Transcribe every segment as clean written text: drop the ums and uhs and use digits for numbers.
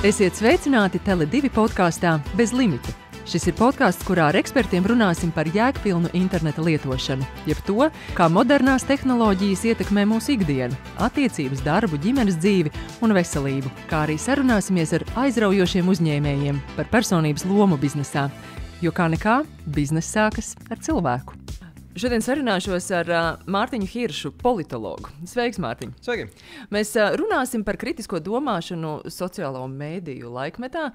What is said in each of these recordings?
Esiet sveicināti Tele2 podkāstā Bez limita. Šis ir podkāsts, kurā ar ekspertiem runāsim par jēgpilnu interneta lietošanu, jeb to, kā modernās tehnoloģijas ietekmē mūsu ikdienu, attiecības, darbu, ģimenes dzīvi un veselību, kā arī sarunāsimies ar aizraujošiem uzņēmējiem par personības lomu biznesā, jo kā nekā, bizness sākas ar cilvēku. Šodien sarunāšos ar Mārtiņu Hiršu, politologu. Sveiks, Mārtiņ! Sveiki! Mēs runāsim par kritisko domāšanu sociālo mēdīju laikmetā.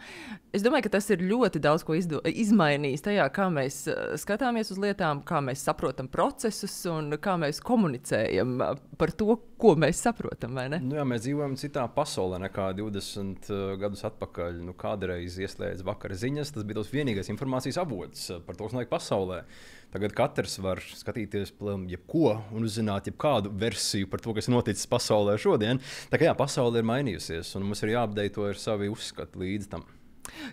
Es domāju, ka tas ir ļoti daudz ko izmainījis tajā, kā mēs skatāmies uz lietām, kā mēs saprotam procesus un kā mēs komunicējam par to, ko mēs saprotam, vai ne? Nu jā, mēs dzīvojam citā pasaulē nekā 20 gadus atpakaļ. Kādreiz ieslēdz vakara ziņas, tas bija tos vienīgais informācijas avots par to, kas notiek pasaulē. Tagad katrs var skatīties jebko un uzzināt jebkādu versiju par to, kas ir noticis pasaulē šodien. Tā kā jā, pasaule ir mainījusies un mums ir jāapdeito ar savi uzskati līdz tam.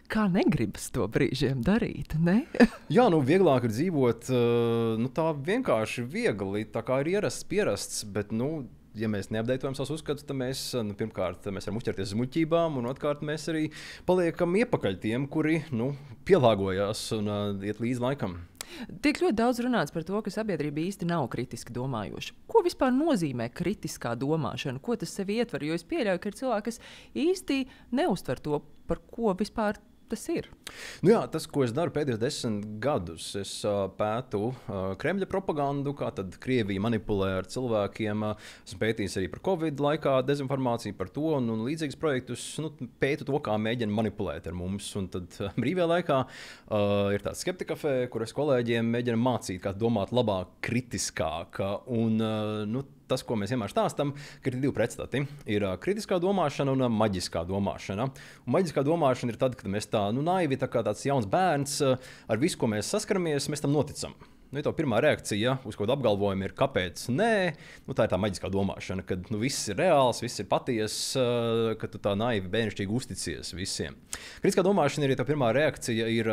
Kā negribas to brīžiem darīt, ne? Jā, vieglāk ir dzīvot tā vienkārši viegli, tā kā ir pierasts, bet ja mēs neapdeitojam savus uzskatus, tad mēs pirmkārt mēs varam uzķerties uz muļķībām, un otrkārt mēs arī paliekam iepakaļ tiem, kuri pielāgojās un iet līdz laikam. Tiek ļoti daudz runāts par to, ka sabiedrība īsti nav kritiski domājoša. Ko vispār nozīmē kritiskā domāšana? Ko tas sevi ietver? Jo es pieļauju, ka ir cilvēki, kas īsti neuztver to, par ko vispār tas ir. Jā, tas, ko es daru pēdējos 10 gadus, es pētu Kremļa propagandu, kā tad Krievija manipulē ar cilvēkiem. Esmu pētījis arī par Covid laikā dezinformāciju par to un līdzīgus projektus. Pētu to, kā mēģina manipulēt ar mums. Un tad brīvajā laikā ir tāds skeptikafē, kur es kolēģiem mēģinu mācīt, kā domāt labāk, kritiskāk. Tas, ko mēs vienmēr stāstam, ka ir divi pretstati. Ir kritiskā domāšana un maģiskā domāšana. Un maģiskā domāšana ir tad, kad mēs tā naivi, tā kā tāds jauns bērns, ar visu, ko mēs saskaramies, mēs tam noticam. Ja tā pirmā reakcija uz kādu apgalvojumu ir, kāpēc nē, tā ir tā maģiskā domāšana, kad viss ir reāls, viss ir patiess, ka tu tā naivi bērnišķīgi uzticies visiem. Kritiskā domāšana ir, ja tā pirmā reakcija ir,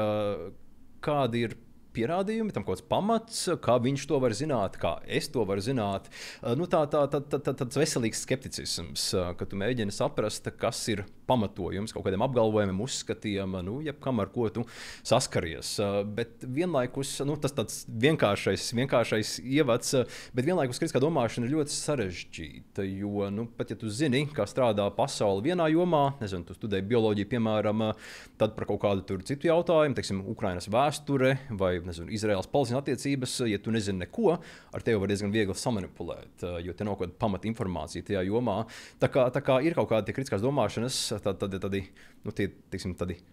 kādi ir pierādījumi, tam kaut kāds pamats, kā viņš to var zināt, kā es to varu zināt. Tāds veselīgs skepticisms, ka tu mēģini saprast, kas ir pamatojums kaut kādiem apgalvojumiem, uzskatiem, jebkam, ar ko tu saskaries. Bet vienlaikus, tas tāds vienkāršais ievads, bet vienlaikus kritiskā domāšana ir ļoti sarežģīta, jo, pat ja tu zini, kā strādā pasaule vienā jomā, nezinu, tu studēji bioloģiju, piemēram, tad par kaut kādu tur citu jautājumu, teiksim, Ukrainas vēsture vai, Izraēlas-Palestīnas attiecības, ja tu nezini neko, ar tevi var diezgan viegli samanipulēt, jo te nav kāda pamata informācija tajā jomā. Tā kā ir kaut kādi kritiskās domāšanas, tādi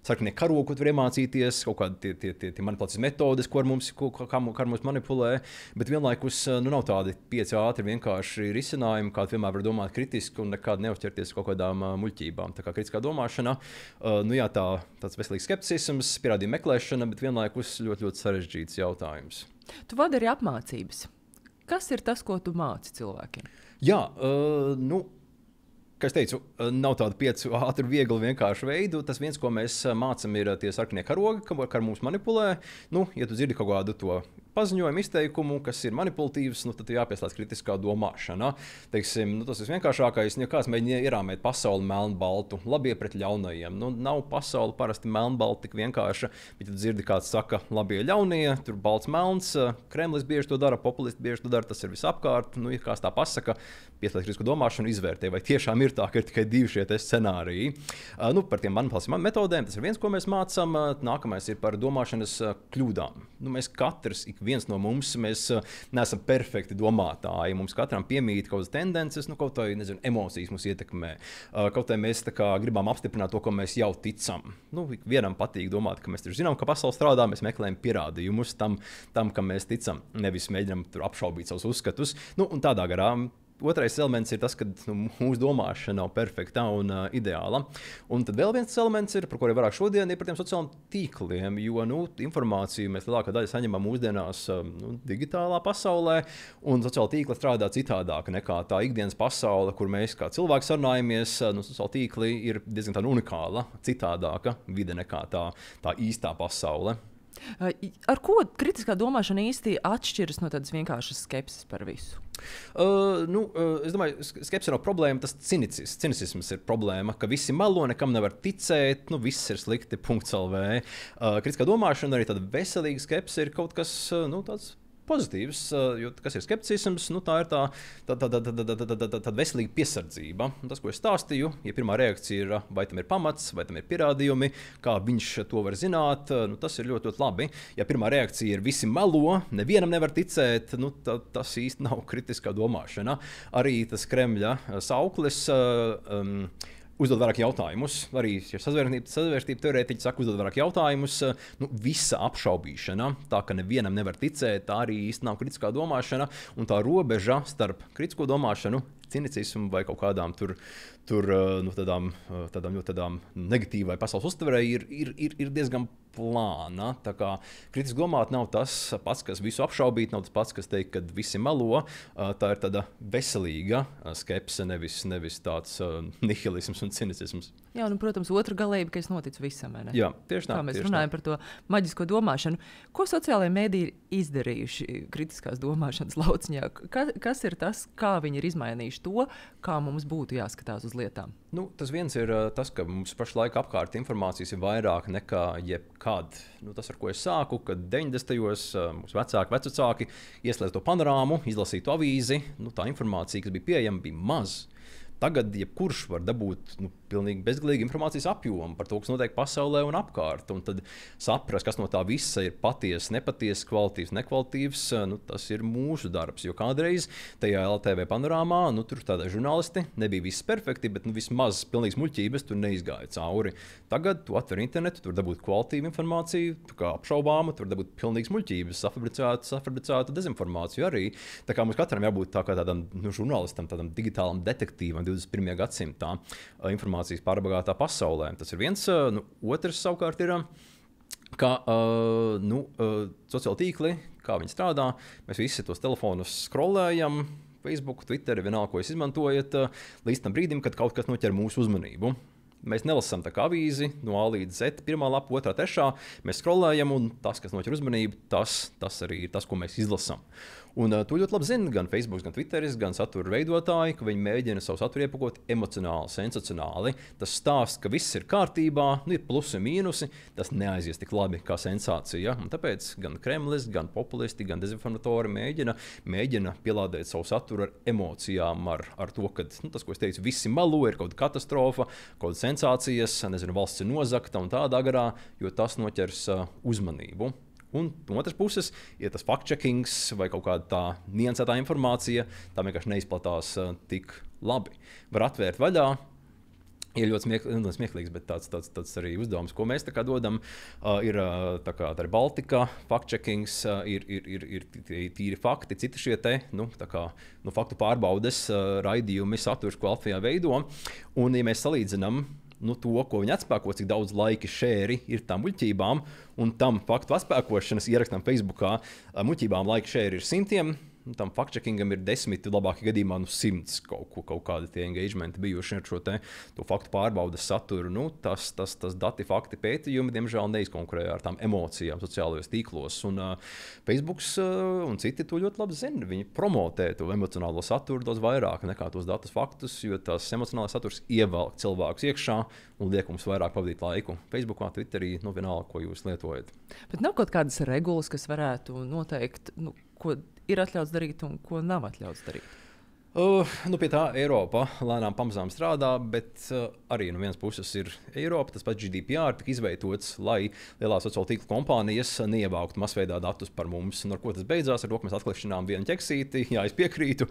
sarkanie karogi, ko tu var iemācīties, kaut kādi tie manipulācijas metodes, kā ar mums manipulē, bet vienlaikus nav tādi 5 ātri vienkārši risinājumi, kā vienmēr var domāt kritiski un nekādi neuzķerties kaut kādām muļķībām. Tā kā kritiskā domāšana, tāds veselīgs skepticisms, pierādījuma meklēšana, bet vienlaikus ļoti sarežģīts jautājums. Tu vadi arī apmācības. Kas ir tas, ko tu māci cilvēkiem? Jā, kā es teicu, nav tādu 5 ātru, viegli, vienkāršu veidu. Tas viens, ko mēs mācām, ir tie sarkanie karogi, kā mums manipulē. Ja tu dzirdi kaut kādu to paziņojumu, izteikumu, kas ir manipulatīvs, tad jāpieslēdz kritiskā domāšana. Teiksim, tas ir vienkāršākais, ja kāds mēģina ierāmēt pasauli melnbaltu, labie pret ļaunajiem. Nav pasaule parasti melnbalta tik vienkārša, bet tu dzirdi, kāds saka labie ļaunie, tur balts melns, Kremlis bieži to dara, populisti bieži to dara, tas ir visapkārt. Ja kāds tā pasaka, pieslēdz kritisko domāšanu, izvērtē, vai tiešām ir tā, ka ir tikai 2 šie scenāriji. Par tiem manipulācijas metodēm, tas ir viens, ko mēs mācām. Nākamais ir par domāšanas kļūdām. Mēs katrs, viens no mums, mēs neesam perfekti domātāji. Mums katram piemīt kaut kādas tendences, kaut vai emocijas mūs ietekmē. Kaut vai mēs gribam apstiprināt to, ko mēs jau ticam. Vienam patīk domāt, ka mēs zinām, ka pasaule strādā, mēs meklējam pierādījumus tam, kam mēs ticam. Nevis mēģinām apšaubīt savus uzskatus. Un tādā garā. Otrais elements ir tas, ka mūsu domāšana nav perfekta un ideāla. Un tad vēl viens elements, par ko arī vairāk šodien, ir par tiem sociālajiem tīkliem. Jo informāciju mēs lielākā daļa saņemam mūsdienās digitālā pasaulē, un sociāla tīkla strādā citādāk nekā tā ikdienas pasaule, kur mēs kā cilvēki sarunājamies. Sociāla tīkli ir diezgan unikāla, citādāka vide nekā tā īstā pasaule. Ar ko kritiskā domāšana īsti atšķiras no tādas vienkāršas skepses par visu? Es domāju, skepse nav problēma, tas cinisms ir problēma, ka visi melo, nekam nevar ticēt, viss ir slikti, .lv. Kritiskā domāšana, arī tāda veselīga skepse ir kaut kas tāds pozitīvs, jo kas ir skepticisms, tā ir tāda veselīga piesardzība. Un tas, ko es stāstīju, ja pirmā reakcija ir, vai tam ir pamats, vai tam ir pierādījumi, kā viņš to var zināt, tas ir ļoti, ļoti labi. Ja pirmā reakcija ir visi melo, nevienam nevar ticēt, tas īsti nav kritiskā domāšana. Arī tas Kremļa sauklis uzdod vairāk jautājumus. Arī sazvērstība teorētiķi saka, uzdod vairāk jautājumus. Visa apšaubīšana, tā ka nevienam nevar ticēt, tā arī īsti nav kritiskā domāšana. Un tā robeža starp kritisko domāšanu, cinicismu vai kaut kādām tādām negatīvai pasaules uztverei ir diezgan plāna. Tā kā kritiski domāt nav tas pats, kas visu apšaubīt, nav tas pats, kas teikt, ka visi melo. Tā ir tāda veselīga skepse, nevis tāds nihilisms un cinicisms. Jā, protams, otra galība, ka es noticu visam. Jā, tieši tā. Kā mēs runājam par to maģisko domāšanu. Ko sociālajie mēdīji ir izdarījuši kritiskās domāšanas lauciņā? Kas ir tas, kā viņi ir izmainījuši to, kā mums būtu jāskatās uz lietām? Tas viens ir tas, ka mums pašlaik apkārt informācijas ir vairāk nekā jebkad. Tas, ar ko es sāku, kad 90. Mūsu vecāki ieslēdza to panorāmu, izlasīja to avīzi. Tā informācija, kas bija pieejama, bija maz. Tagad jebkurš var dabūt pilnīgi bezgalīgu informācijas apjomu par to, kas notiek pasaulē un apkārt. Un tad saprast, kas no tā visa ir patiesa, nepatiesa, kvalitīvs, nekvalitīvs, tas ir mūsu darbs. Jo kādreiz tajā LTV panorāmā tur tādi žurnālisti nebija viss perfekti, bet vismaz pilnīgas muļķības tur neizgāja cauri. Tagad tu atver internetu, tur dabūt kvalitīvu informāciju, kā apšaubāmu, tur dabūt pilnīgas muļķības, safabricētu dezinformāciju arī. Tā kā mums katram jābūt tādam žurnālistam, tādam digitālam detektīvam 21. gadsimtā informācijas pārbagātā pasaulē. Tas ir viens. Otrs savukārt ir, ka sociāli tīkli, kā viņi strādā, mēs visi tos telefonus scrollējam, Facebook, Twitter, vienalga, ko jūs izmantojat, līdz tam brīdim, kad kaut kas noķer mūsu uzmanību. Mēs nelasām tā kā avīzi, no A līdz Z, pirmā lapa, otrā, trešā. Mēs scrollējam, un tas, kas noķer uzmanību, tas arī ir tas, ko mēs izlasām. Un to ļoti labi zina gan Facebook, gan Twitter, gan satura veidotāji, ka viņi mēģina savu saturu iepakot emocionāli, sensacionāli. Tas stāsts, ka viss ir kārtībā, ir plusi un mīnusi, tas neaizies tik labi kā sensācija. Un tāpēc gan Kremlis, gan populisti, gan dezinformatori mēģina pielādēt savu saturu ar emocijām, ar to, ka tas, ko es teicu, visi melo, ir kaut kāda katastrofa, kaut kāda sensācijas, valsts ir nozagta un tādā garā, jo tas noķers uzmanību. Un no otras puses, ja tas fact-checkings vai kaut kāda tā niansētā informācija, tā vienkārši neizplatās tik labi. Var atvērt vaļā, ir ļoti smieklīgs, bet tāds arī uzdevums, ko mēs dodam, ir tā kā tā ir Baltika, fact-checkings, ir tīri fakti, citi šie faktu pārbaudes raidījumi, saturs, ko Latvijā veido. Un, ja mēs salīdzinām to, ko viņi atspēko, cik daudz laika šēri ir tām muļķībām, un tam faktu atspēkošanas ierakstām Facebookā, muļķībām laika šēri ir 100, tam fact-checkingam ir 10, labākajā gadījumā 100 kaut kādi tie engagementi bijuši ar šo to faktu pārbaudes saturu. Tas dati, fakti, pētījumi, diemžēl neizkonkurē ar tām emocijām sociālajos tīklos. Un Facebooks un citi to ļoti labi zina. Viņi promotē to emocionālo saturu daudz vairāk nekā tos datus faktus, jo tās emocionālais saturs ievelk cilvēkus iekšā un liek mums vairāk pavadīt laiku. Facebookā, Twitterī, vienalga, ko jūs lietojat. Bet nav kaut kādas regulas, kas varētu noteikt, ko ir atļauts darīt un ko nav atļauts darīt? Pie tā Eiropa lēnām pamazām strādā, bet arī no vienas puses ir Eiropa. Tas pats GDPR tika izveidots, lai lielās sociālo tīklu kompānijas neievāktu masveidā datus par mums. Un ar ko tas beidzās? Ar to, ka mēs atklāšanām vienu ķeksīti, jā, es piekrītu.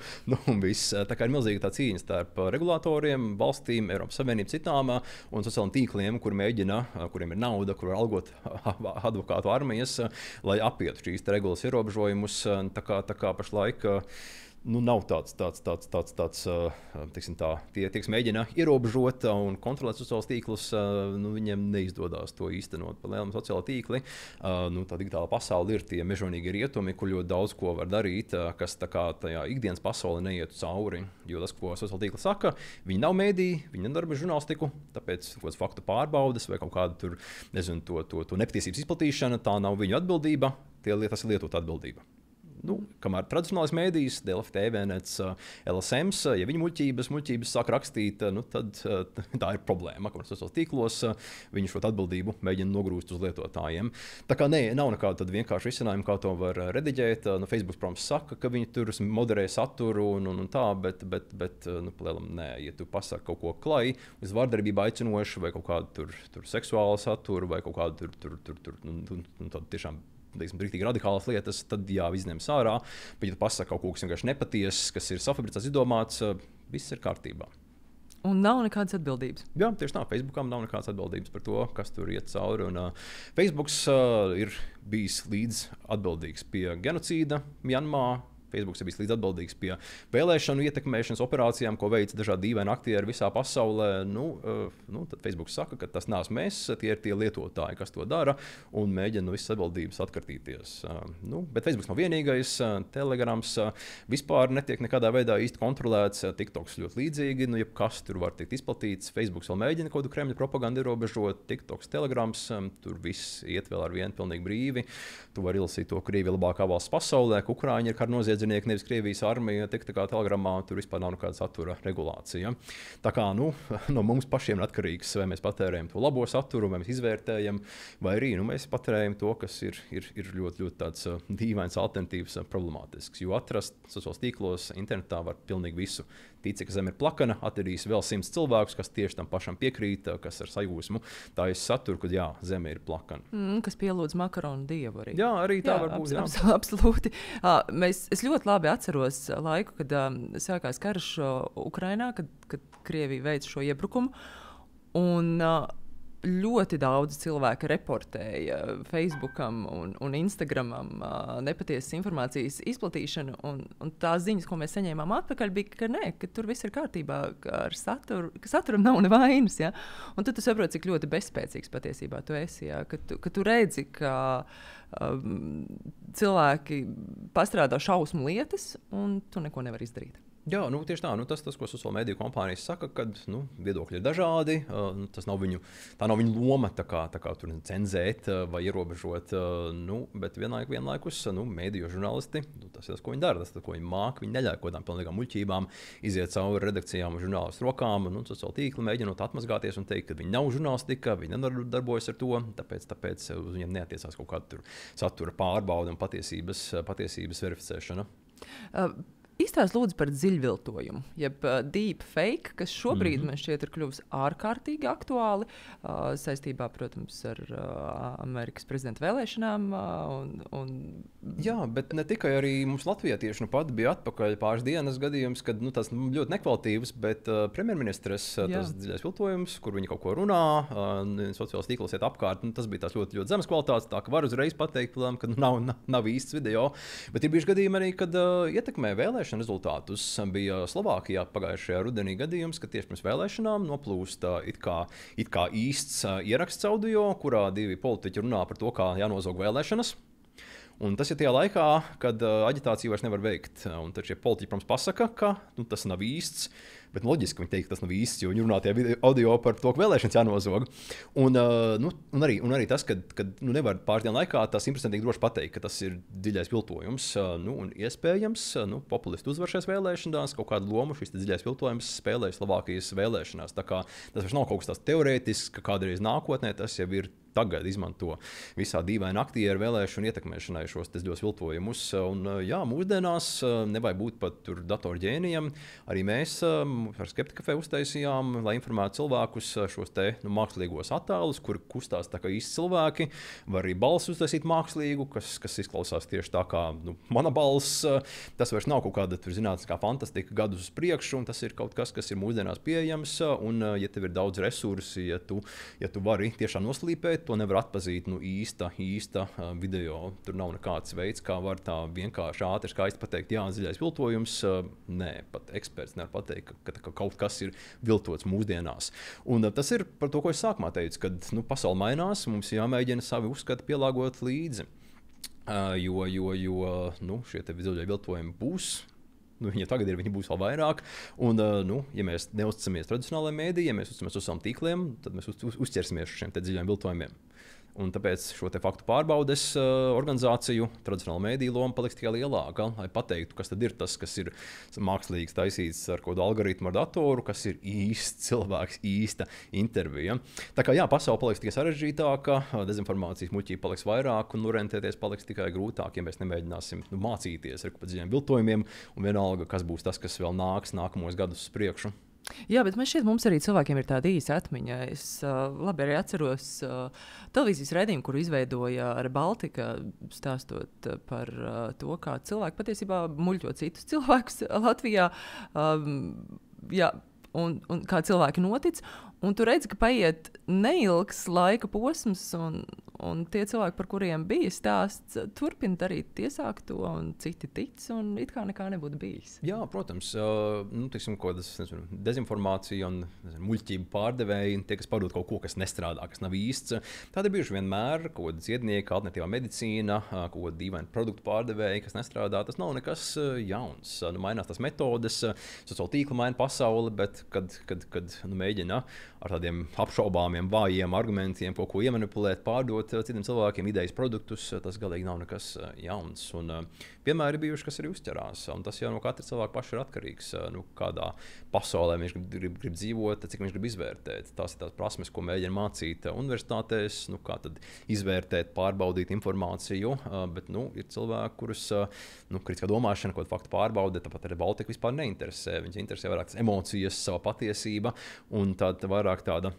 Un viss. Tā kā ir milzīga tā cīņa starp regulātoriem, valstīm, Eiropas Savienību, citām un sociālajiem tīkliem, kuriem ir nauda, kur var algot advokātu armijas, lai apietu šīs regulas ierobežojumus. Tā kā pašlaik nav tāds, teiksim tā, tie, kas mēģina ierobežot un kontrolēt sociālos tīklus, viņiem neizdodas to īstenot pa lieliem sociālo tīkli. Tā digitāla pasaule ir tie mežonīgi rietumi, kur ļoti daudz ko var darīt, kas tajā ikdienas pasaulē neietu cauri. Jo tas, ko sociālo tīkli saka, viņi nav mēdīji, viņi nedarbojas žurnālistiku, tāpēc kaut kādas faktu pārbaudes vai kaut kāda tur, nezinu, to nepatiesības izplatīšana, tā nav viņu atbildība, tas ir lietota atbildība. kamēr tradicionālais mēdījis, Delfi, TVNets, LSMs, ja viņi muļķības sāk rakstīt, tad tā ir problēma, ka sociālos tīklos viņi šo atbildību mēģina nogrūst uz lietotājiem. Tā kā nav nekāda vienkārša risinājuma, kā to var rediģēt. Facebook, protams, saka, ka viņi tur moderē saturu un tā, bet palielam nē, ja tu pasaki kaut ko klai, uz vārdarbību aicinošu vai kaut kādu tur seksuālu saturu vai kaut kādu tur tiešām rīktīgi radikālas lietas, tad jā, izņems ārā. Bet, ja tu pasaki kaut ko, kas vienkārši nepatiesas, kas ir safabricēts, izdomāts, viss ir kārtībā. Un nav nekādas atbildības. Jā, tieši tā. Facebookam nav nekādas atbildības par to, kas tur iet cauri. Un, Facebooks ir bijis līdz atbildīgs pie genocīda Mjanmā. Facebook ir bijis līdz atbildīgs pie vēlēšanu ietekmēšanas operācijām, ko veic dažādi dīvaini aktieri visā pasaulē. Tad Facebook saka, ka tas neesam mēs, tie ir tie lietotāji, kas to dara un mēģina visas atbildības atkartīties. Bet Facebook nav vienīgais. Telegrams vispār netiek nekādā veidā īsti kontrolēts. TikToks ļoti līdzīgi, jebkas tur var tikt izplatīts. Facebook vēl mēģina kaut kādu Kremļa propagandu ierobežot. TikToks, Telegrams, tur viss iet vēl ar vienu pilnīgi brīvi. Tu vari izlasīt to Krievija labākā valsts pasaulē, ka Ukraiņi ir karnoziedznieki, nevis Krievijas armija, tā kā Telegramā tur vispār nav nekāda satura regulācija. Tā kā no mums pašiem ir atkarīgs, vai mēs patērējam to labo saturu, vai mēs izvērtējam, vai arī mēs patērējam to, kas ir ļoti, ļoti tāds dīvains, alternatīvs, problemātisks. Jo atrast sociālos tīklos, internetā var pilnīgi visu. Tici, ka Zeme ir plakana, atradīs vēl 100 cilvēkus, kas tieši tam pašam piekrīt, kas ar sajūsmu tā ir satura, ka jā, Zeme ir plakana. Kas pielūdz makaronu dievu arī. Jā, arī tā var būt. Absolūti. Es ļoti labi atceros laiku, kad sākās karš Ukrainā, kad Krievija veica šo iebrukumu. Un ļoti daudz cilvēku reportēja Facebookam un Instagramam nepatiesas informācijas izplatīšanu. Un tās ziņas, ko mēs saņēmām atpakaļ, bija, ka tur viss ir kārtībā ar saturu, ka saturam nav nevainas. Ja? Un tad tu saproti, cik ļoti bezspēcīgs patiesībā tu esi. Ja? Ka tu redzi, ka cilvēki pastrādā šausmu lietas, un tu neko nevari izdarīt. Jā, tieši tā. Tas, ko sociālo mediju kompānijas saka, ka viedokļi ir dažādi. Tā nav viņu loma tā kā tur cenzēt vai ierobežot. Bet vienlaikus mediju žurnālisti, tas ir tas, ko viņi dara, tas, ko viņi māca. Viņi neļauj kaut kādām pilnīgām muļķībām iziet cauri redakcijām un žurnālistu rokām. Sociālo tīklu mēģinot atmazgāties un teikt, ka viņi nav žurnālistika, viņi nedarbojas ar to. Tāpēc uz viņiem neatiecās kaut kāda satura pārbaude un patiesības verificēšana. Izstāst lūdzu par dziļviltojumu, jeb deepfake, kas šobrīd man šķiet ir kļuvis ārkārtīgi aktuāli saistībā, protams, ar Amerikas prezidenta vēlēšanām. Jā, bet ne tikai arī mums Latvijā tieši pat bija atpakaļ pāris dienas gadījums, kad tas ļoti nekvalitīvs, bet premjerministres tas dziļais viltojums, kur viņi kaut ko runā, sociālos tīklos iet apkārt, tas bija tās ļoti, ļoti zemes kvalitātes, tā ka var uzreiz pateikt, ka nav īsts video, bet ir bijuši gadījumi arī, kad ietekmē vēlēšanas rezultātus. Bija Slovākijā pagājušajā rudenī gadījums, ka tieši pirms vēlēšanām noplūst it kā īsts ieraksts audio, kurā divi politiķi runā par to, kā jānozog vēlēšanas. Un tas ir tajā laikā, kad aģitāciju vairs nevar veikt. Un tad šie politiķi, protams, pasaka, ka tas nav īsts. Bet loģiski viņi teikt, ka tas nav īsts, jo viņi runā tajā audio par to, ka vēlēšanas jānozog. Un arī tas, ka nevar pāris dienu laikā tas 100% droši pateikt, ka tas ir dziļais viltojums. Un iespējams, populisti uzvar šajās vēlēšanās, kaut kādu lomu šis dziļais viltojums spēlē Slovākijas vēlēšanās. Tā kā tas vairs nav kaut kas tāds teorētisks, ka kādreiz nākotnē tas jau ir tagad izmanto visā dīvaini aktieru vēlēšanu ietekmēšanai šos dziļos viltojumus. Un jā, mūsdienās nevajag būt pat tur datorģēnijam. Arī mēs ar Skeptika kafē uztaisījām, lai informētu cilvēkus šos te mākslīgos attēlus, kur kustās tā kā īsti cilvēki. Var arī balsi uztaisīt mākslīgu, kas izklausās tieši tā kā mana balss. Tas vairs nav kaut kāda zinātniskā fantastika gadus uz priekšu, un tas ir kaut kas, kas ir mūsdienās pieejams. Un ja tev ir daudz resursi, ja tu vari tiešām noslīpēt, to nevar atpazīt īsta video. Tur nav nekāds veids, kā var tā vienkārši ātri skaisti pateikt, jā, dziļais viltojums. Nē, pat eksperts nevar pateikt, ka kaut kas ir viltots mūsdienās. Un tas ir par to, ko es sākumā teicu, kad pasaule mainās, mums jāmēģina savi uzskati pielāgot līdzi. Jo šie dziļie viltojumi būs. Viņa tagad ir, viņi būs vēl vairāk. Un, ja mēs neusticamies tradicionālajiem mēdījiem, ja mēs uzticamies uz saviem tīkliem, tad mēs uzķersimies šiem dziļiem viltojumiem. Un tāpēc šo faktu pārbaudes organizāciju tradicionāla mēdīja loma paliks tikai lielāka, lai pateiktu, kas tad ir tas, kas ir mākslīgs, taisīts ar kādu algoritmu, ar datoru, kas ir īsts cilvēks, īsta intervija. Tā kā jā, pasaule paliks tikai sarežģītāka, dezinformācijas muļķība paliks vairāk un orientēties paliks tikai grūtāk, ja mēs nemēģināsim mācīties ar dziļiem viltojumiem un vienalga, kas būs tas, kas vēl nāks nākamos gadus uz priekšu. Jā, bet man šķiet, mums arī cilvēkiem ir tāda īsa atmiņa. Es labi arī atceros televīzijas raidījumu, kuru izveidoja ar Baltika, stāstot par to, kā cilvēki patiesībā muļķo citus cilvēkus Latvijā. Jā, un kā cilvēki notic. Un tu redzi, ka paiet neilgs laika posms, un tie cilvēki, par kuriem bija stāsts, turpina darīt tiesākto, un citi tic, un it kā nekā nebūtu bijis. Jā, protams, dezinformācija un muļķība pārdevēji, tie, kas pārdod kaut ko, kas nestrādā, kas nav īsts. Tādi ir bijuši vienmēr kaut kāda dziednieka, alternatīvā medicīna, kaut kāda dīvaina produktu pārdevēja, kas nestrādā. Tas nav nekas jauns. Mainās tās metodes, sociālo tīklu maina pasauli, bet kad mēģina ar tādiem apšaubāmiem, vājiem argumentiem kaut ko iemanipulēt, pārdot citiem cilvēkiem idejas produktus, tas galīgi nav nekas jauns. Un vienmēr ir bijuši, kas arī uzķerās. Un tas jau no katra cilvēka paša ir atkarīgs, kādā pasaulē viņš grib dzīvot, cik viņš grib izvērtēt. Tās ir tās prasmes, ko mēģina mācīt universitātēs, kā tad izvērtēt, pārbaudīt informāciju. Bet ir cilvēki, kurus kritiskā domāšana, ko faktu pārbaude, tāpat arī Baltika vispār neinteresē. Viņus interesē vairāk tas emocijas, sava patiesība un vairāk tāda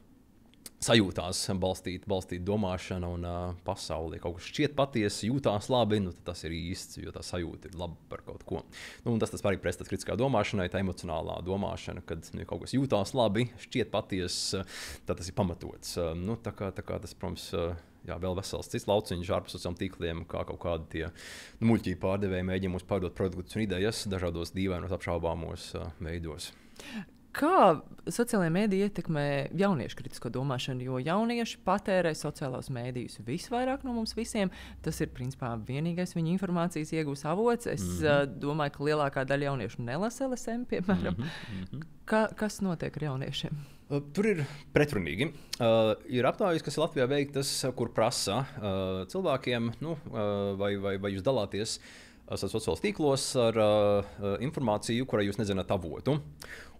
sajūtās balstīta domāšana un pasaulē. Kaut kas šķiet patiesi, jūtās labi, tad tas ir īsts, jo tā sajūta ir laba par kaut ko. Tas arī pretstās kritiskā domāšanai, tā emocionālā domāšana, kad kaut kas jūtās labi, šķiet patiesi, tad tas ir pamatots. Tā kā tas, protams, vēl vesels cits lauciņš ārpus sociāliem tīkliem, kā kaut kādi tie muļķīgi pārdevēji mēģina mums pārdot produktus un idejas dažādos dīvainos apšaubāmos veidos. Kā sociālajā mēdī ietekmē jauniešu kritisko domāšanu? Jo jaunieši patērē sociālos mēdījus visvairāk no mums visiem. Tas ir principā vienīgais viņa informācijas iegūs avots. Es domāju, ka lielākā daļa jauniešu nelasa LSM, piemēram. Kas notiek ar jauniešiem? Tur ir pretrunīgi. Ir aptaujas, kas ir Latvijā veiktas, kur prasa cilvēkiem, vai jūs dalāties sociālos tīklos ar informāciju, kurai jūs nezināt avotu.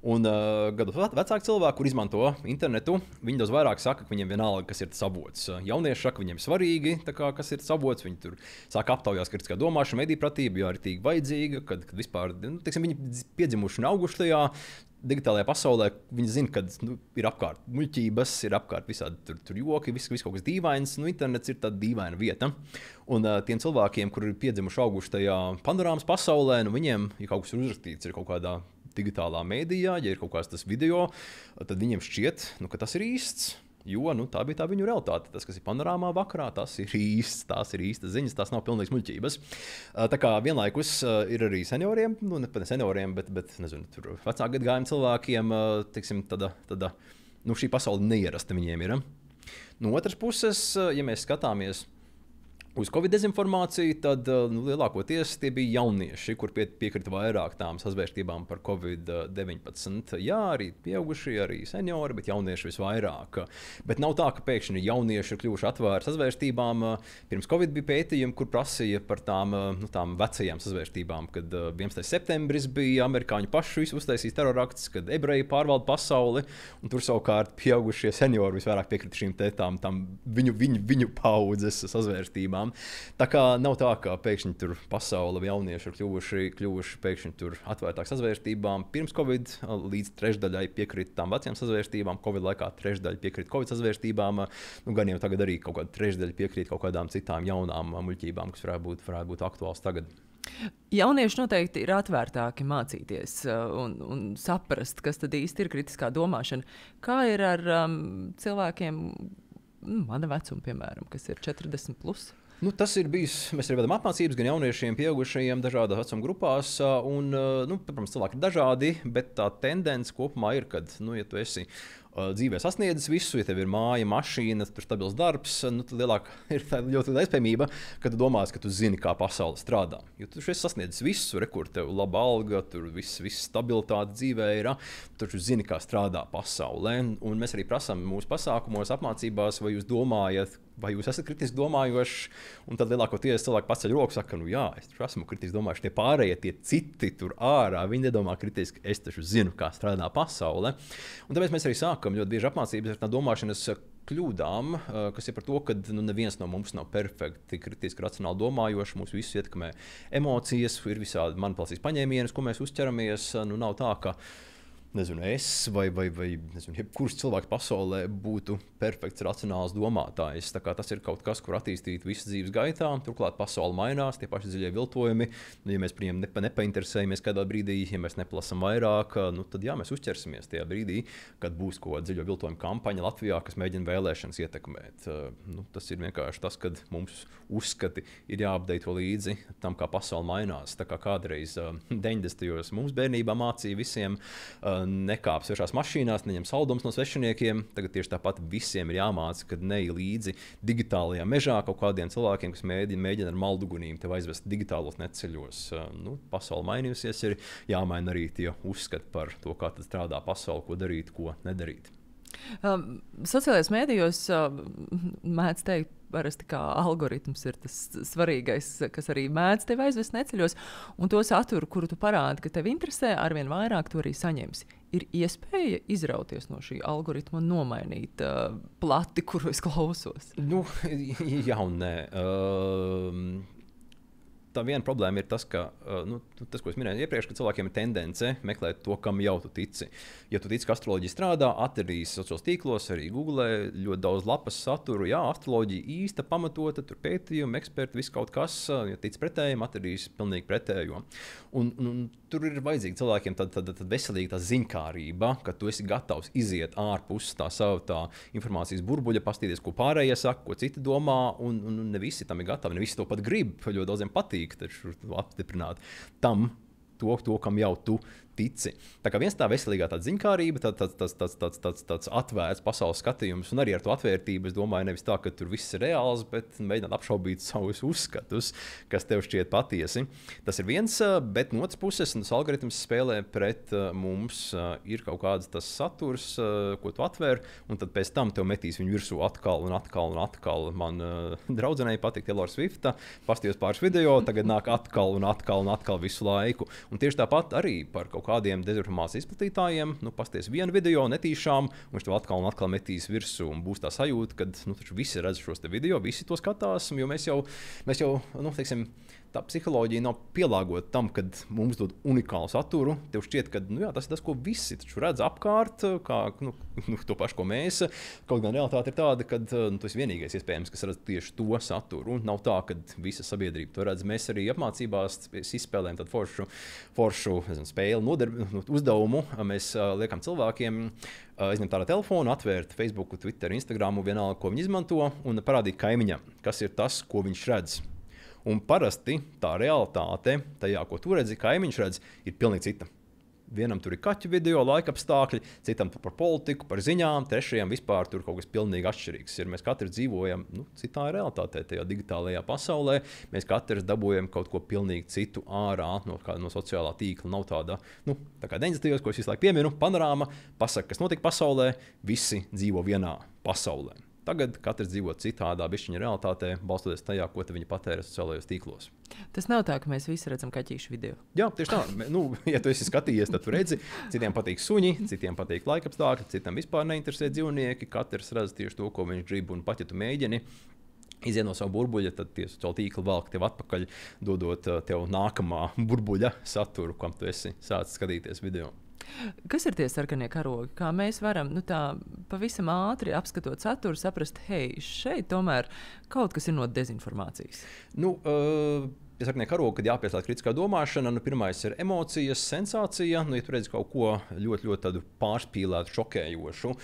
Un gadu vecāki cilvēki, kur izmanto internetu, viņi daudz vairāk saka, ka viņiem vienalga, kas ir tas avots. Jaunieši saka, viņiem svarīgi, kas ir tas avots. Viņi tur sāk aptaujās kritiskā domāšana, mediju ir tīk vajadzīga, kad vispār viņi piedzimuši un auguši tajā digitālajā pasaulē. Viņi zina, ka ir apkārt muļķības, ir apkārt visādi tur joki, viss kaut kas dīvains. Internets ir tāda dīvaina vieta. Un tiem cilvēkiem, kur ir piedzimuši auguši tajā panorāmas pasaulē, viņiem, ja kaut kas ir uzrakstīts, ir kaut kādā digitālā mēdījā, ja ir kaut kāds tas video, tad viņiem šķiet, ka tas ir īsts. Jo tā bija tā viņu realitāte. Tas, kas ir panorāmā vakarā, tas ir īsts, tās ir īstas ziņas, tās nav pilnīgas muļķības. Tā kā vienlaikus ir arī senioriem, ne senioriem, bet nezinu, tur vecāku gadagājumu cilvēkiem, šī pasaule neierasta viņiem ir. No otras puses, ja mēs skatāmies uz Covid dezinformāciju, tad lielākoties tie bija jaunieši, kur piekrita vairāk tām sazvērstībām par Covid-19. Jā, arī pieaugušie, arī seniori, bet jaunieši visvairāk. Bet nav tā, ka pēkšņi jaunieši ir kļuvuši atvērti sazvērstībām. Pirms Covid bija pētījumi, kur prasīja par tām vecajām sazvērstībām, kad 11. septembris bija amerikāņu pašu uztaisījis terorakts, kad ebreji pārvalda pasauli, un tur savukārt pieaugušie seniori visvairāk piekrita šīm tām viņu paudzes sazvērstībām. Tā kā nav tā, ka pēkšņi tur pasaule jaunieši ir kļuvuši pēkšņi tur atvērtāk sazvērstībām. Pirms Covid līdz trešdaļai piekrita tām vecajām sazvērstībām, Covid laikā trešdaļa piekrita Covid sazvērstībām. Gan jau tagad arī kaut kāda trešdaļa piekrita kaut kādām citām jaunām muļķībām, kas varētu būt aktuāls tagad. Jaunieši noteikti ir atvērtāki mācīties un saprast, kas tad īsti ir kritiskā domāšana. Kā ir ar cilvēkiem, mana vecuma, piemēram, kas ir 40+? Tas ir bijis. Mēs arī vedam apmācības gan jauniešiem, pieaugušajiem, dažādās vecuma grupās. Protams, cilvēki ir dažādi, bet tā tendence kopumā ir, ka, ja tu esi dzīvē sasniedzis visu, ja tev ir māja, mašīna, tur stabils darbs, nu, tad ir ļoti liela iespējamība, ka tu domās, ka tu zini, kā pasaule strādā. Jo tu esi sasniedzis visu, kur tev ir laba alga, tur viss stabilitāte dzīvē ir, tur tu zini, kā strādā pasaulē. Un mēs arī prasām mūsu pasākumos, apmācībās, vai jūs domājat, vai jūs esat kritiski domājoši, un tad lielākoties cilvēki paceļ roku, saka, nu jā, es esmu kritiski domājoši, tie pārējie, tie citi tur ārā, viņi nedomā kritiski, es taču zinu, kā strādā pasaule. Un tāpēc mēs arī sākam ļoti bieži apmācības ar tā domāšanas kļūdām, kas ir par to, ka neviens no mums nav perfekti kritiski racionāli domājoši, mūs visus ietekmē emocijas, ir visādi manipulācijas paņēmienas, ko mēs uzķeramies, nav tā, ka es vai jebkurš cilvēks pasaulē būtu perfekts, racionāls domātājs. Tas ir kaut kas, kur attīstīt visu dzīves gaitā. Turklāt pasaule mainās, tie paši dziļie viltojumi. Ja mēs par viņiem nepainteresējamies kādā brīdī, ja mēs neplasām vairāk, tad jā, mēs uzķersimies tajā brīdī, kad būs kaut kāda dziļo viltojumu kampaņa Latvijā, kas mēģina vēlēšanas ietekmēt. Tas ir vienkārši tas, kad mums uzskati ir jāapdeito līdzi tam, kā pasaule mainās. Tā kā kādreiz 90. mums bērnībā mācīja visiem nekāp svešās mašīnās, neņem saldumus no svešiniekiem. Tagad tieši tāpat visiem ir jāmāca, kad neej līdzi digitālajā mežā kaut kādiem cilvēkiem, kas mēģina ar maldugunīm tev aizvest digitālos neceļos. Pasaule mainījusies, ir jāmaina arī tie uzskati par to, kā tad strādā pasaule, ko darīt, ko nedarīt. Sociālajos mēdījos mēdz teikt, parasti kā algoritms ir tas svarīgais, kas arī mēdz tevi aizvest neceļos, un to saturu, kuru tu parādi, ka tev interesē, arvien vairāk tu arī saņemsi. Ir iespēja izrauties no šī algoritma un nomainīt plati, kuru es klausos? Jā un nē. Tā viena problēma ir tas, ka, tas, ko es minēju iepriekš, ka cilvēkiem ir tendence meklēt to, kam jau tu tici. Ja tu tici, ka astroloģija strādā, atradīs sociālos tīklos, arī Google ļoti daudz lapas saturu. Jā, astroloģija īsta, pamatota, tur pētījumi, eksperti, viss kaut kas. Ja tic pretējiem, atradīs pilnīgi pretējo. Un tur ir vajadzīga cilvēkiem tad veselīga tā ziņkārība, ka tu esi gatavs iziet ārpus tā informācijas burbuļa, pastīties, ko pārējie saka, ko citi domā, un ne visi tam ir gatavi, ne visi to pat grib, ļoti daudziem patīk. Taču apstiprināt to, kam jau tu tici. Tā kā viens tā veselīgā tāda ziņkārība, tāds atvērts pasaules skatījums, un arī ar to atvērtību, es domāju, nevis tā, ka tur viss ir reāls, bet mēģināt apšaubīt savus uzskatus, kas tev šķiet patiesi. Tas ir viens, bet no otras puses, tas algoritms spēlē pret mums, ir kaut kāds tas saturs, ko tu atver, un tad pēc tam tev metīs viņu virsū atkal un atkal un atkal. Man draudzenei patīk Taylor Swifta, pastījos pāris video, tagad nāk atkal un atkal un atkal visu laiku. Un tieši tāpat arī par kaut kādiem dezinformācijas izplatītājiem, pasties vienu video netīšām, un viņš to atkal un atkal metīs virsū, un būs tā sajūta, ka taču visi redz šos te video, visi to skatās, jo mēs jau teiksim, tā psiholoģija nav pielāgota tam, kad mums dod unikālu saturu. Tev šķiet, ka tas ir tas, ko visi redz apkārt, kā to pašu, ko mēs. Kaut gan realitāte ir tāda, ka tu esi vienīgais iespējams, kas redz tieši to saturu. Nav tā, ka visa sabiedrība to redz. Mēs arī apmācībās izspēlējam tādu foršu spēli, uzdevumu. Mēs liekam cilvēkiem izņemt ārā telefonu, atvērt Facebook, Twitter, Instagram, vienalga, ko viņi izmanto, un parādīt kaimiņam, kas ir tas, ko viņš redz. Un parasti tā realitāte, tajā, ko tu redzi, kaimiņš redz, ir pilnīgi cita. Vienam tur ir kaķu video, laika apstākļi, citam par politiku, par ziņām, trešajam vispār tur kaut kas pilnīgi atšķirīgs. Mēs katrs dzīvojam citā realitātē, tajā digitālajā pasaulē. Mēs katrs dabūjam kaut ko pilnīgi citu ārā no sociālā tīkla. Nav tāda, tā kā 90. ko es visu laiku pieminu, panorāma, pasaka, kas notika pasaulē, visi dzīvo vienā pasaulē. Tagad katrs dzīvo citādā bišķiņa realitātē, balstoties tajā, ko viņi patērē sociālajos tīklos. Tas nav tā, ka mēs visi redzam kaķīšu video. Jā, tieši tā. Ja tu esi skatījies, tad tu redzi, citiem patīk suņi, citiem patīk laikapstākļi, citam vispār neinteresē dzīvnieki. Katrs redz tieši to, ko viņš grib, un pat ja tu mēģini iziet no savu burbuļa, tad tie sociāli tīkli velk tev atpakaļ, dodot tev nākamā burbuļa saturu, kam tu esi sācis skatīties video. Kas ir tie sarkanie karogi? Kā mēs varam tā pavisam ātri apskatot saturu, saprast, hei, šeit tomēr kaut kas ir no dezinformācijas? Ja sarkanie karogi, kad jāpieslēdz kritiskā domāšana, pirmais ir emocijas, sensācija. Ja tu redzi kaut ko ļoti, ļoti tādu pārspīlētu, šokējošu,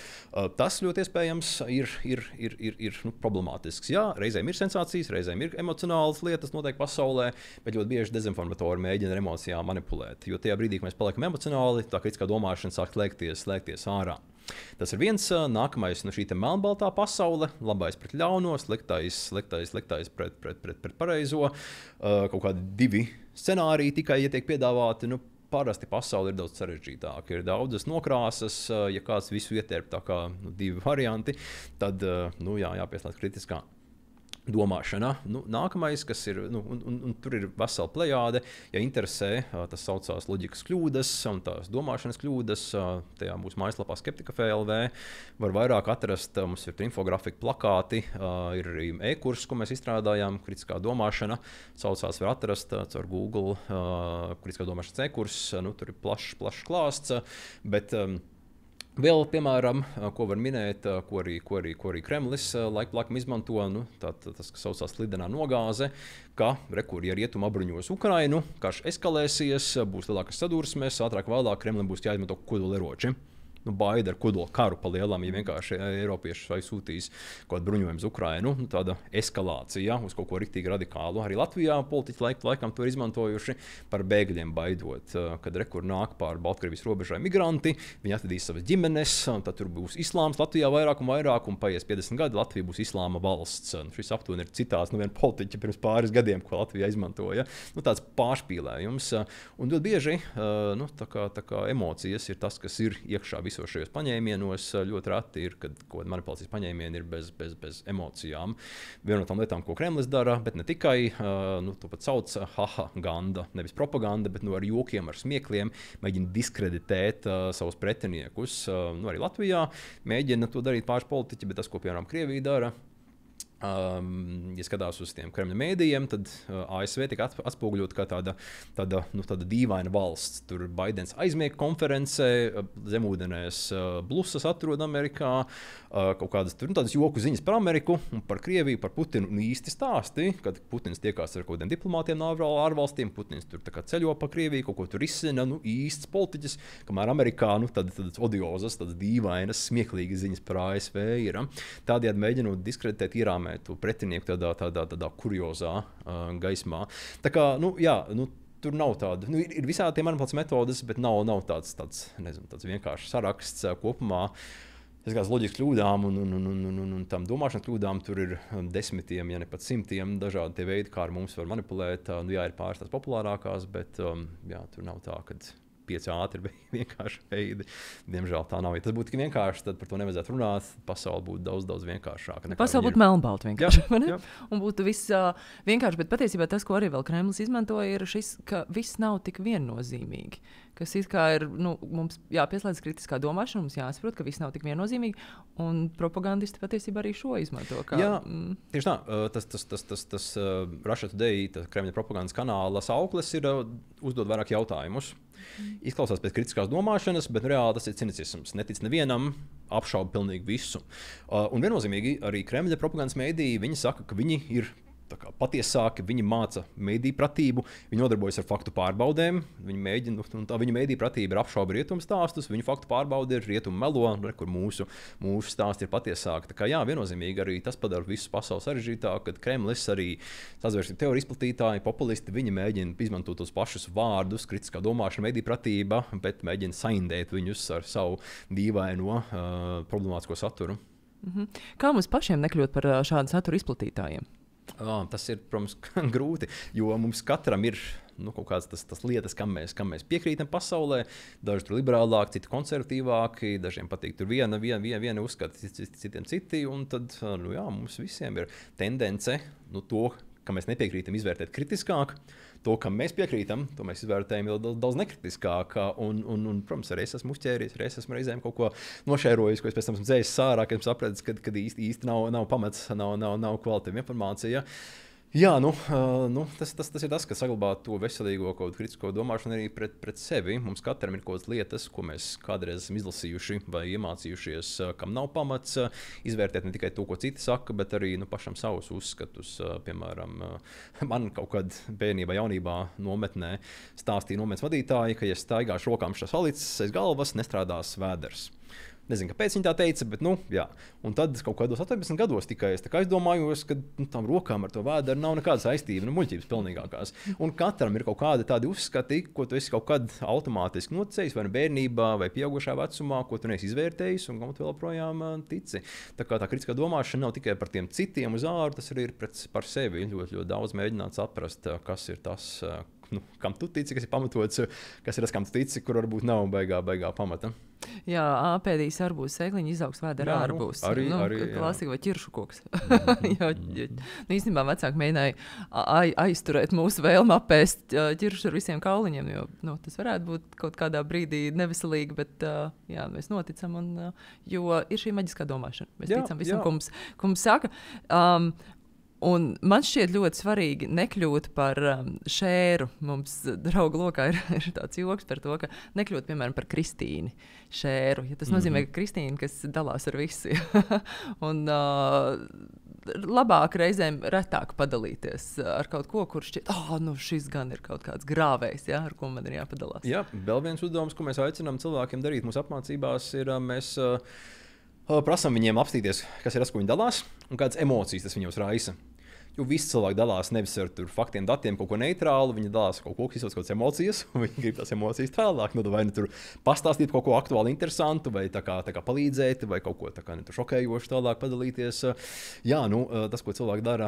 tas ļoti iespējams ir problemātisks. Jā, reizēm ir sensācijas, reizēm ir emocionālas lietas notiek pasaulē, bet ļoti bieži dezinformatori mēģina ar emocijām manipulēt. Jo tajā brīdī, kad mēs paliekam emocionāli, tā kritiskā domāšana sāk slēgties ārā. Tas ir viens. Nākamais šī melnbaltā pasaule, labais pret ļauno, sliktais pret pareizo. Kaut kādi 2 scenāriji tikai, ja tiek piedāvāti. Parasti pasaule ir daudz sarežģītāka. Ir daudzas nokrāsas, ja kāds visu ietērp tā kā 2 varianti, tad jāpieslēdz kritiskā domāšana. Nākamais, kas ir, un tur ir vesela plejāde, ja interesē, tas saucās loģikas kļūdas un tās domāšanas kļūdas. Tajā mūsu mājaslapā Skeptika.lv var vairāk atrast. Mums ir infografika, plakāti, ir arī e-kurs, ko mēs izstrādājām, kritiskā domāšana. Saucās var atrast caur Google, kritiskā domāšanas e-kurs. Tur ir plašs klāsts, bet vēl, piemēram, ko var minēt, ko arī Kremlis laikam izmanto, tas, kas saucās slidenā nogāze, ka ja rietumi apbruņos Ukrainu, karš eskalēsies, būs lielākas sadursmes, ātrāk vēlāk Kremlim būs jāizmanto kodoleroči. Baida ar kodola karu pa lielam, ja vienkārši Eiropieši sūtīs kaut kādu bruņojumu uz Ukrainu. Tāda eskalācija uz kaut ko riktīgi radikālu. Arī Latvijā politiķi laikam to ir izmantojuši par bēgļiem baidot, kad rekur nāk pār Baltkrievijas robežai migranti, viņi atvedīs savas ģimenes, tad tur būs islāms Latvijā vairāk, un paies 50 gadi, Latvija būs islāma valsts. Šis aptuveni ir citāts viena politiķa pirms pāris gadiem, ko Latvijā izmantoja. Tāds pārspīlējums. Un ļoti bieži tā kā emocijas ir tas, kas ir iekšā visos šajos paņēmienos. Ļoti reti ir, kad kaut kāda manipulācijas paņēmieni ir bez emocijām. Viena no tām lietām, ko Kremlis dara, bet ne tikai, to pat sauc ganda, nevis propaganda, bet ar jokiem, ar smiekliem mēģina diskreditēt savus pretiniekus. Arī Latvijā mēģina to darīt pāris politiķi, bet tas, ko piemēram Krievija dara, ja skatās uz tiem Kremļa mēdījiem, tad ASV tika atspoguļot kā tāda dīvaina valsts. Tur Baidens aizmiega konferencē, zemūdenēs blusas atrod Amerikā, kaut kādas tādas joku ziņas par Ameriku un par Krieviju, par Putinu īsti stāsti, kad Putins tiekās ar kaut kādiem diplomātiem no ārvalstīm, Putins tur ceļo pa Krieviju, kaut ko tur risina, īsts politiķis, kamēr Amerikā tādas odiozas, tādas dīvainas, smieklīgas ziņas par ASV ir. Tādējādi mēģinot diskreditēt, ierāmēt to pretinieku tādā kuriozā gaismā. Tā kā, tur nav tāda, ir visādi tie manipulācijas metodes, bet nav tāds vienkāršs saraksts kopumā. Es kāds loģisks kļūdām un tam domāšanas kļūdām tur ir desmitiem, ja ne pat simtiem dažādi tie veidi, kā ar mums var manipulēt. Ir pāris tās populārākās, bet tur nav tā, kad 5 ātri vienkārši veidi. Diemžēl tā nav. Ja tas būtu tik vienkārši, tad par to nevajadzētu runāt. Pasaule būtu daudz vienkāršāka. Pasaule būtu melnbalta vienkārši. Jā. Un būtu viss vienkārši, bet patiesībā tas, ko arī vēl Kremlis izmantoja, ir šis, ka viss nav tik viennozīmīgi. Kas it kā ir, mums jāpieslēdz kritiskā domāšana, mums jāsaprot, ka viss nav tik viennozīmīgi, un propagandisti patiesībā arī šo izmanto. Jā, tieši tā. Tas Russia Today, Kremļa propagandas kanāla sauklis ir uzdot vairāk jautājumus. Izklausās pēc kritiskās domāšanas, bet reāli tas ir cinicisms. Netic nevienam, apšauba pilnīgi visu. Un viennozīmīgi arī Kremļa propagandas mēdīji, viņi saka, ka viņi ir patiesāki, viņi māca mēdīju pratību, viņi nodarbojas ar faktu pārbaudēm, viņi mēģina, viņu mēdīju pratība ir apšauba rietumu stāstus, viņu faktu pārbaude ir rietumu melo, kur mūsu stāsti ir patiesāki. Tā kā viennozīmīgi arī tas padara visu pasauli sarežģītāku, kad Kremlis arī sazvērstību teoriju izplatītāji, populisti, viņi mēģina izmantot tos pašus vārdus, kritiskā domāšana, mēdīju pratība, bet mēģina saindēt viņus ar savu dīvaino problemātisko saturu. Kā mums pašiem nekļūt par šādu saturu izplatītājiem? Tas ir, protams, grūti, jo mums katram ir kaut kādas tas lietas, kam mēs piekrītam pasaulē. Daži tur liberālāki, citi konservatīvāki, dažiem patīk tur viena uzskata, citiem citi. Un tad mums visiem ir tendence to, kam mēs nepiekrītam, izvērtēt kritiskāk. To, kam mēs piekrītam, to mēs izvērtējam daudz nekritiskāk. Un, protams, arī es esmu uzķēries, arī es esmu reizēm kaut ko nošērojis, ko es pēc tam esmu dzējis sārā, kad esmu sapratis, kad īsti nav pamats, nav kvalitatīva informācija. Jā, tas ir tas, kas saglabā to veselīgo kaut kādu kritisko domāšanu arī pret sevi. Mums katram ir kaut kādas lietas, ko mēs kādreiz esam izlasījuši vai iemācījušies, kam nav pamats izvērtēt ne tikai to, ko citi saka, bet arī pašam savus uzskatus. Piemēram, man kaut kad bērnībā, jaunībā nometnē stāstīja nometnes vadītāji, ka, ja staigāšu rokām šās alicis aiz galvas, nestrādās vēders. Nezinu, kāpēc viņi tā teica, bet, jā. Un tad kaut kādos 18 gados tikai es aizdomājos, ka tām rokām ar to vēderu nav nekāda saistība, muļķības pilnīgākās. Un katram ir kaut kādi tādi uzskati, ko tu esi kaut kad automātiski noticējis, vai bērnībā, vai pieaugušā vecumā, ko tu neesi izvērtējis un kam tu vēl projām tici. Tā kā tā kritiskā domāšana nav tikai par tiem citiem uz āru, tas arī ir par sevi. Ļoti, ļoti daudz mēģināt saprast, kas ir tas, kam tu tici, kas ir pamatots, kas ir tas, kam tu tici, kur varbūt nav baigā pamata. Jā, apēdīs arbūs sēkliņi, izaugs vēdera arbūs. Arī klasika vai ķiršu koks. Īstenībā vecāki mēģināja aizturēt mūsu vēlmu apēst ķiršu ar visiem kauliņiem, jo tas varētu būt kaut kādā brīdī neveselīgi, bet mēs noticam, jo ir šī maģiskā domāšana. Mēs ticam visam, ko mums saka. Un man šķiet ļoti svarīgi nekļūt par šēru. Mums draugu lokā ir tāds joks par to, ka nekļūt, piemēram, par Kristīni šēru. Ja tas nozīmē, ka Kristīna, kas dalās ar visu. Un labāk reizēm retāk padalīties ar kaut ko, kur šķiet, šis gan ir kaut kāds grāvējs, ar ko man ir jāpadalās. Jā, vēl viens uzdevums, ko mēs aicinām cilvēkiem darīt mūsu apmācībās, ir mēs prasām viņiem apstīties, kas ir tas, ko viņi dalās, un kādas emocijas tas viņos raisa. Jo visi cilvēki dalās nevis ar faktiem, datiem, kaut ko neitrālu, viņi dalās ar kaut ko, kas izsauc kaut kādas emocijas, un viņi grib tās emocijas tālāk. Vai nu tur pastāstīt kaut ko aktuāli interesantu, vai tā kā palīdzēt, vai kaut ko šokējošu tālāk padalīties. Jā, tas, ko cilvēki dara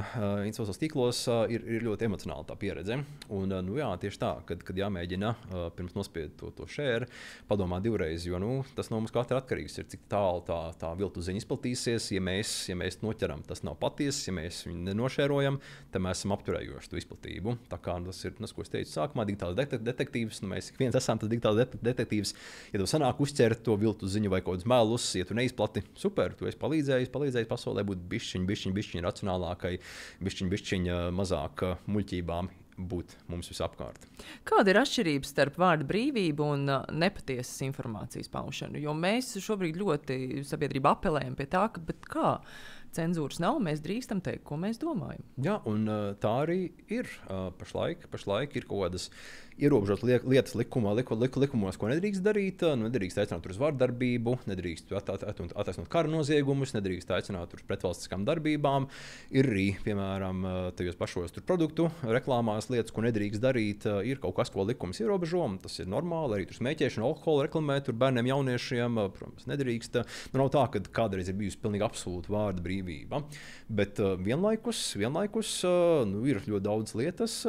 sociālos tīklos, ir ļoti emocionāli tā pieredze. Un, tieši tā, kad jāmēģina pirms nospied to share, padomā divreiz, jo tas no mums katra atkarīgs ir, cik tālu tā viltu ziņa izplatīsies. Ja mēs noķeram, tas nav patiesi, ja mēs viņu nenošērojam, tad mēs esam apturējuši to izplatību. Tā kā tas ir tas, ko es teicu sākumā, digitāls detektīvs. Mēs ik viens esam tas digitāls detektīvs. Ja tev sanāk uzķert to viltu ziņu vai kaut kādus melus, ja tu neizplati, super, tu esi palīdzējis pasaulē būt bišķiņ racionālākai, bišķiņ mazāk muļķībām būt mums visapkārt. Kāda ir atšķirība starp vārda brīvību un nepatiesas informācijas paušanu? Jo mēs šobrīd ļoti sabiedrībā apelējam pie tā, kā cenzūras nav, mēs drīkstam teikt, ko mēs domājam. Jā, un tā arī ir. Pašlaik ir kaut kādas ierobežotas lietas likumos, ko nedrīkst darīt. Nedrīkst aicināt uz vardarbību, nedrīkst attaisnot kara noziegumus, nedrīkst aicināt uz pretvalstiskām darbībām. Ir arī, piemēram, tajos pašos produktu reklāmās lietas, ko nedrīkst darīt. Ir kaut kas, ko likums ierobežo, tas ir normāli. Arī tur smēķēšana, alkohola reklamēt, tur bērniem, jauniešiem, protams, nedrīkst. Nav tā, ka kādreiz ir bijusi pilnīgi absolūta vārda brīvība. Bet vienlaikus ir ļoti daudz lietas,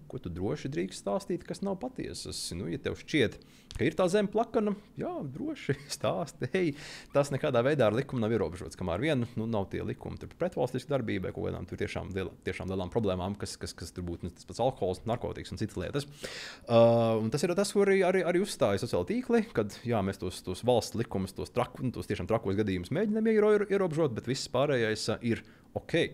ko tu droši drīkst stāstīt, kas nav patiesas. Ja tev šķiet, ka ir tā zeme plakana, jā, droši stāsti. Tas nekādā veidā ar likumu nav ierobežots. Kamēr nav tie likumi par pretvalstisku darbību, kaut kādām tiešām lielām problēmām, kas tur būtu tas pats alkohols, narkotikas un citas lietas. Un tas ir tas, ko arī uzstāja sociāli tīkli, kad mēs tos valsts likumus, tos tiešām trakos gadījumus mēģinām ierobežot, bet viss pārējais ir ok.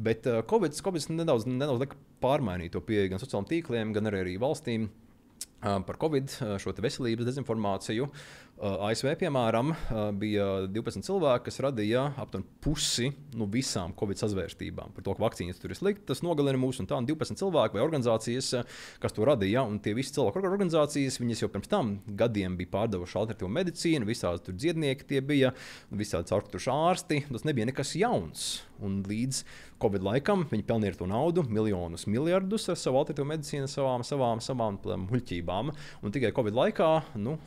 Bet Covid nedaudz lika pārmainīt to pieeju gan sociālajiem tīkliem, gan arī valstīm par Covid, šo veselības dezinformāciju. ASV, piemēram, bija 12 cilvēki, kas radīja aptuveni pusi no visām Covid sazvērstībām. Par to, ka vakcīnas tur ir sliktas, tas nogalina mūs, un tā 12 cilvēki vai organizācijas, kas to radīja. Un tie visi cilvēku organizācijas, viņas jau pirms tam gadiem bija pārdevuši alternatīvu medicīnu, visādi tur dziednieki tie bija, visādi caurkutuši ārsti. Tas nebija nekas jauns. Un līdz Covid laikam viņi pelnīja to naudu, miljonus, miljardus ar savu alternatīvu medicīnu, savām muļķībām. Un tikai Covid laikā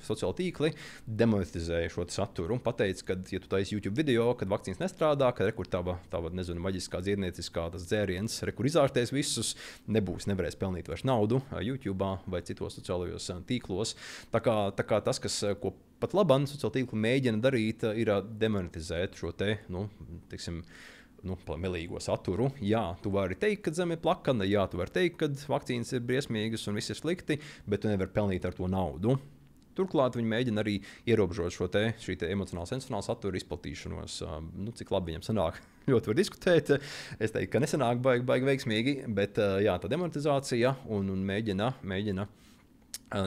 sociāli tīkli demonetizēja šo saturu un pateica, ka, ja tu taisi YouTube video, kad vakcīnas nestrādā, kad rekur tava maģiskā dziednieciskā tas dzēriens, rekur izārstēs visus, nevarēs pelnīt vairs naudu YouTube vai citos sociālajos tīklos. Tā kā tas, ko pat labāk sociāli tīkli mēģina darīt, ir demonetizēt šo melīgo saturu. Jā, tu vari teikt, ka zeme ir plakana, jā, tu vari teikt, ka vakcīnas ir briesmīgas un viss ir slikti, bet tu nevari pelnīt ar to naudu. Turklāt viņi mēģina arī ierobežot šī emocionāla satura izplatīšanos. Cik labi viņam sanāk, ļoti var diskutēt. Es teiktu, ka nesanāk baigi veiksmīgi, bet tā demonetizācija un mēģina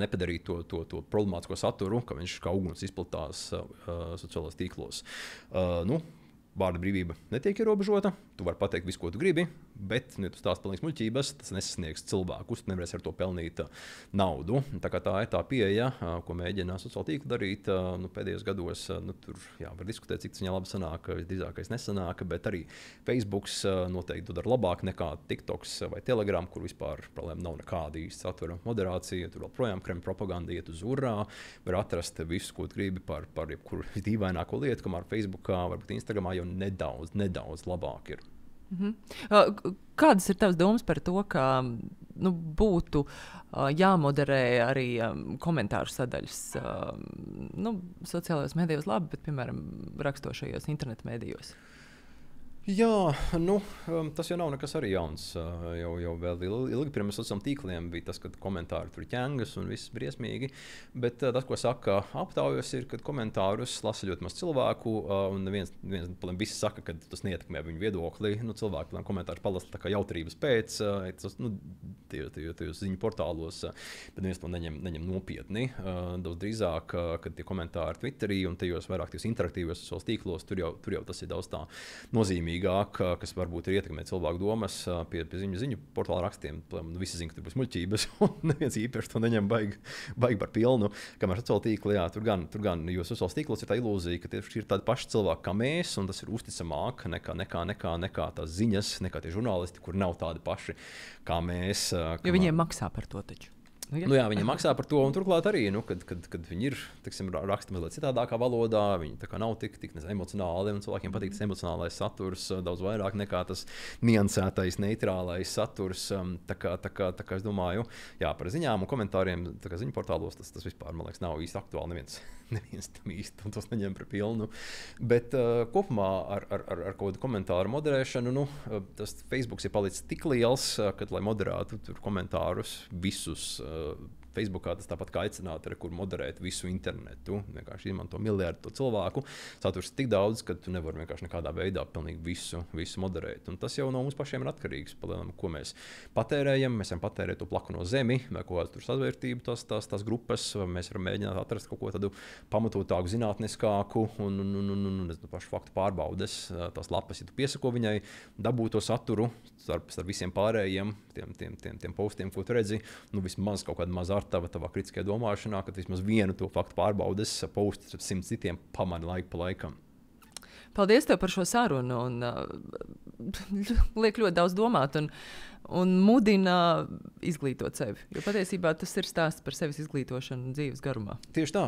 nepadarīt to problemātisko saturu, ka viņš kā uguns izplatās sociālajos tīklos. vārda brīvība netiek ierobežota. Tu vari pateikt visu, ko tu gribi, bet, ja tu stāsti pilnīgas muļķības, tas nesasniegs cilvēkus. Tu nevarēsi ar to pelnīt naudu. Tā ir tā pieeja, ko mēģina sociālo tīklu darīt. Pēdējos gados tur var diskutēt, cik tas viņam labi sanāk, visdrīzākais nesanāk, bet arī Facebook noteikti dara labāk nekā TikToks vai Telegram, kur vispār problēma nav nekāda īsta satura moderācija. Tur joprojām Kremļa propaganda iet uz urā. Var atrast visu, ko tu gribi par jebkuru dīvaināko lietu, kamēr Facebookā, varbūt Instagramā jau nedaudz labāk ir. Kādas ir tavas domas par to, ka būtu jāmoderē arī komentāru sadaļas sociālajos medijos labi, bet, piemēram, rakstošajos internetu medijos? Jā, tas jau nav nekas arī jauns. Jau vēl ilgi pirms sociālajiem tīkliem bija tas, ka komentāri tur ķengas un viss briesmīgi. Bet tas, ko saka aptaujas, ir, ka komentārus lasa ļoti maz cilvēku. Un visi saka, ka tas neietekmē viņu viedokli. Cilvēki komentārus palasa tā kā jautrības pēc. Tajos ziņu portālos, bet neviens to neņem nopietni. Daudz drīzāk, kad tie komentāri Twitterī un tajos vairāk tajos interaktīvos sociālos tīklos, tur jau tas ir daudz tā nozīmīgi. Kas varbūt ir ietekmē cilvēku domas pie ziņu portāla rakstiem. Visi zina, ka tur būs muļķības, un neviens īpaši to neņem baigi par pilnu. Kamēr sociālo tīklu, tur gan jo sociālos tīklos ir tā ilūzija, ka tieši ir tādi paši cilvēki kā mēs, un tas ir uzticamāk nekā tās ziņas, nekā tie žurnālisti, kur nav tādi paši kā mēs. Jo viņiem maksā par to taču. Viņi maksā par to, un turklāt arī, kad viņi ir raksta mazliet citādākā valodā, viņi nav tik emocionāli, un cilvēkiem patīk tas emocionālais saturs daudz vairāk nekā tas niansētais, neitrālais saturs. Tā kā es domāju, par ziņām un komentāriem ziņu portālos tas vispār, man liekas, nav īsti aktuāli. Neviens tam īsti tos neņem par pilnu. Bet kopumā ar kaut kādu komentāru moderēšanu, tas Facebook ir palicis tik liels, ka, lai moderētu tur komentārus visus Facebookā, tas tāpat kā aicināt, kur moderēt visu internetu. Vienkārši izmanto miljardu cilvēku. Saturs tik daudz, ka tu nevari vienkārši nekādā veidā pilnīgi visu moderēt. Un tas jau no mums pašiem ir atkarīgs. Palielam, ko mēs patērējam. Mēs varam patērēt to plaku no zemi, vai ko tur sazvērtību, tās grupas. Mēs varam mēģināt atrast kaut ko tādu pamatotāku, zinātniskāku un pašu faktu pārbaudes. Tās lapas, ja tu piesako viņai, dabū to saturu starp visiem pārējiem tiem postiem, ko tu redzi. Vismaz kaut kāda mazā tavā kritiskajā domāšanā, ka vismaz vienu to faktu pārbaudes postus ar 100 citiem pamani laiku pa laikam. Paldies tev par šo sarunu. Liek ļoti daudz domāt un mudina izglītot sevi. Jo patiesībā tas ir stāsts par sevis izglītošanu dzīves garumā. Tieši tā.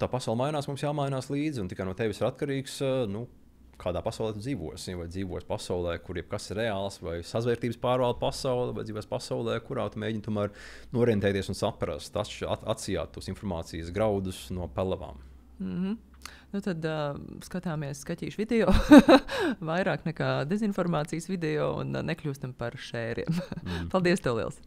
Tā pasaule mainās, mums jāmainās līdzi, un tikai no tevis ir atkarīgs, kādā pasaulē tu dzīvosi. Vai dzīvosi pasaulē, kur jebkas ir reāls, vai sazvērtības pārvalda pasaule, vai dzīvosi pasaulē, kurā tu mēģini tomēr norientēties un saprast, atsijāt tos informācijas graudus no pelavām. Tad skatāmies skatīšu video vairāk nekā dezinformācijas video un nekļūstam par šēriem. Paldies tev liels!